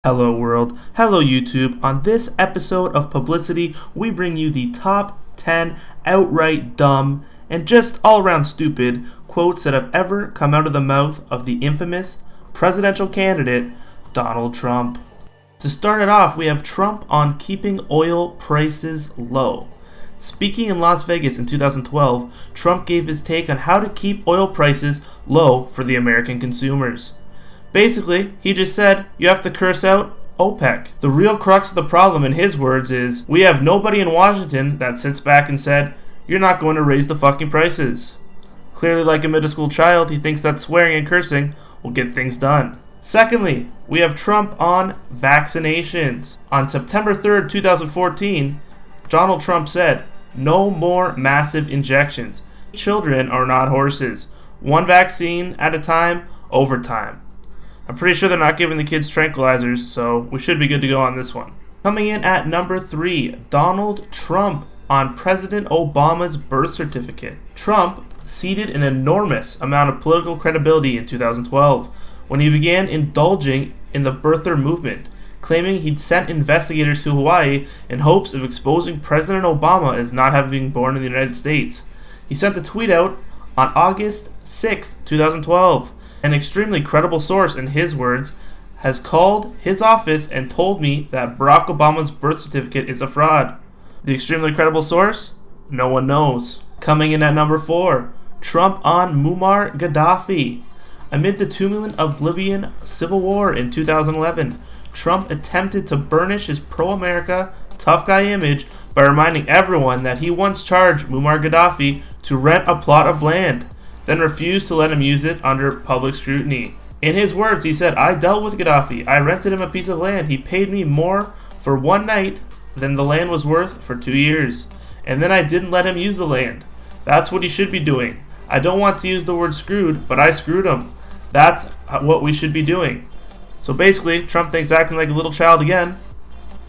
Hello world, hello YouTube. On this episode of Publicity, we bring you the top 10 outright dumb and just all around stupid quotes that have ever come out of the mouth of the infamous presidential candidate, Donald Trump. To start it off, we have Trump on keeping oil prices low. Speaking in Las Vegas in 2012, Trump gave his take on how to keep oil prices low for the American consumers. Basically, he just said, you have to curse out OPEC. The real crux of the problem, in his words, is we have nobody in Washington that sits back and said, you're not going to raise the fucking prices. Clearly, like a middle school child, he thinks that swearing and cursing will get things done. Secondly, we have Trump on vaccinations. On September 3rd, 2014, Donald Trump said, no more massive injections. Children are not horses. One vaccine at a time, over time. I'm pretty sure they're not giving the kids tranquilizers, so we should be good to go on this one. Coming in at number 3, Donald Trump on President Obama's birth certificate. Trump ceded an enormous amount of political credibility in 2012 when he began indulging in the birther movement, claiming he'd sent investigators to Hawaii in hopes of exposing President Obama as not having been born in the United States. He sent a tweet out on August 6, 2012. An extremely credible source, in his words, has called his office and told me that Barack Obama's birth certificate is a fraud. The extremely credible source? No one knows. Coming in at number 4, Trump on Muammar Gaddafi. Amid the tumult of Libyan civil war in 2011, Trump attempted to burnish his pro-America, tough guy image by reminding everyone that he once charged Muammar Gaddafi to rent a plot of land, then refused to let him use it under public scrutiny. In his words, he said, I dealt with Gaddafi. I rented him a piece of land. He paid me more for one night than the land was worth for 2 years. And then I didn't let him use the land. That's what he should be doing. I don't want to use the word screwed, but I screwed him. That's what we should be doing. So basically, Trump thinks acting like a little child again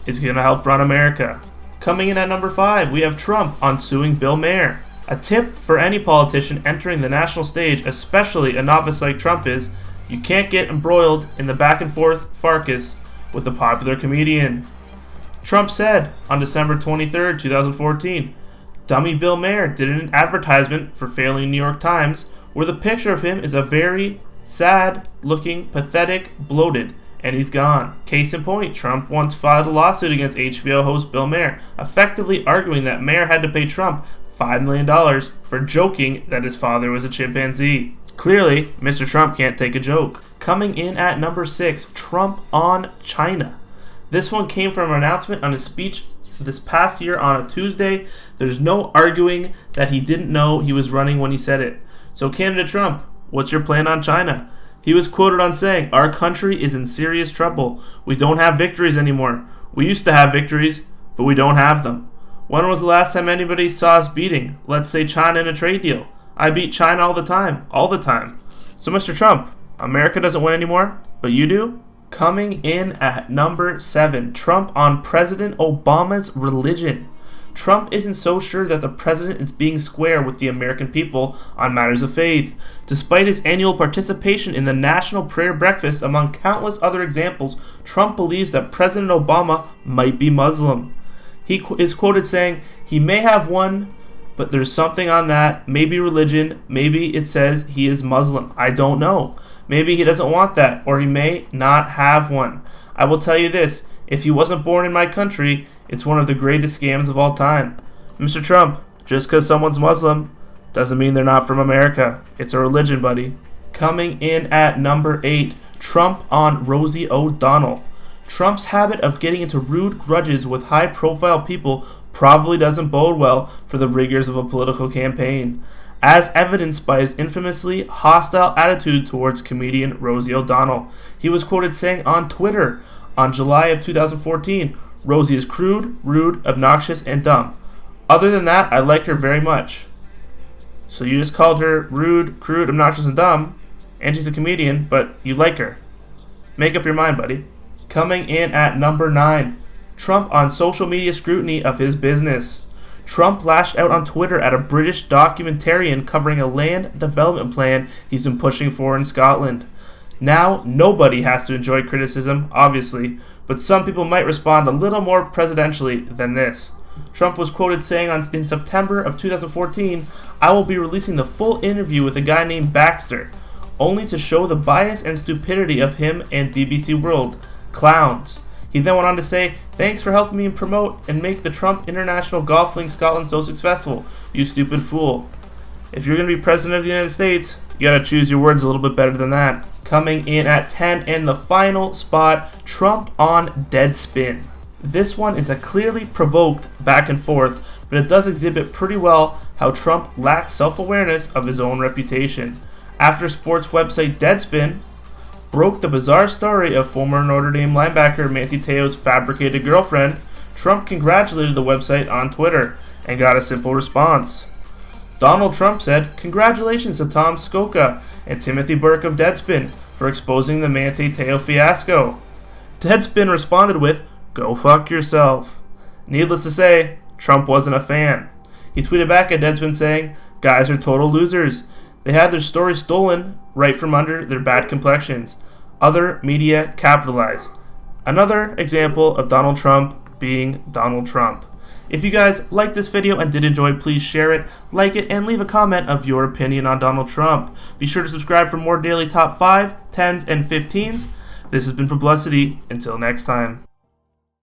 is going to help run America. Coming in at number 5, we have Trump on suing Bill Maher. A tip for any politician entering the national stage, especially a novice like Trump, is you can't get embroiled in the back and forth fracas with a popular comedian. Trump said on December 23rd, 2014, dummy Bill Maher did an advertisement for failing New York Times where the picture of him is a very sad looking, pathetic, bloated, and he's gone. Case in point, Trump once filed a lawsuit against HBO host Bill Maher, effectively arguing that Maher had to pay Trump $5 million for joking that his father was a chimpanzee. Clearly, Mr. Trump can't take a joke. Coming in at number 6, Trump on China. This one came from an announcement on his speech this past year on a Tuesday. There's no arguing that he didn't know he was running when he said it. So candidate Trump, what's your plan on China? He was quoted on saying, our country is in serious trouble. We don't have victories anymore. We used to have victories, but we don't have them. When was the last time anybody saw us beating, let's say, China in a trade deal? I beat China all the time. So Mr. Trump, America doesn't win anymore, but you do? Coming in at number 7, Trump on President Obama's religion. Trump isn't so sure that the president is being square with the American people on matters of faith. Despite his annual participation in the National Prayer Breakfast, among countless other examples, Trump believes that President Obama might be Muslim. He is quoted saying, he may have one, but there's something on that. Maybe religion. Maybe it says he is Muslim. I don't know. Maybe he doesn't want that, or he may not have one. I will tell you this. If he wasn't born in my country, it's one of the greatest scams of all time. Mr. Trump, just because someone's Muslim doesn't mean they're not from America. It's a religion, buddy. Coming in at number 8, Trump on Rosie O'Donnell. Trump's habit of getting into rude grudges with high-profile people probably doesn't bode well for the rigors of a political campaign, as evidenced by his infamously hostile attitude towards comedian Rosie O'Donnell. He was quoted saying on Twitter on July of 2014, Rosie is crude, rude, obnoxious, and dumb. Other than that, I like her very much. So you just called her rude, crude, obnoxious, and dumb, and she's a comedian, but you like her. Make up your mind, buddy. Coming in at number 9, Trump on social media scrutiny of his business. Trump lashed out on Twitter at a British documentarian covering a land development plan he's been pushing for in Scotland. Now, nobody has to enjoy criticism, obviously, but some people might respond a little more presidentially than this. Trump was quoted saying in September of 2014, "I will be releasing the full interview with a guy named Baxter, only to show the bias and stupidity of him and BBC World. Clowns." He then went on to say, "Thanks for helping me promote and make the Trump International Golf Link Scotland so successful, you stupid fool." If you're going to be president of the United States, you got to choose your words a little bit better than that. Coming in at 10 and the final spot, Trump on Deadspin. This one is a clearly provoked back and forth, but it does exhibit pretty well how Trump lacks self-awareness of his own reputation. After sports website Deadspin broke the bizarre story of former Notre Dame linebacker Manti Te'o's fabricated girlfriend, Trump congratulated the website on Twitter and got a simple response. Donald Trump said, "Congratulations to Tom Skoka and Timothy Burke of Deadspin for exposing the Manti Te'o fiasco." Deadspin responded with, "Go fuck yourself." Needless to say, Trump wasn't a fan. He tweeted back at Deadspin saying, "Guys are total losers. They had their story stolen right from under their bad complexions. Other media capitalize." Another example of Donald Trump being Donald Trump. If you guys liked this video and did enjoy, please share it, like it, and leave a comment of your opinion on Donald Trump. Be sure to subscribe for more daily top 5, 10s, and 15s. This has been Publicity. Until next time.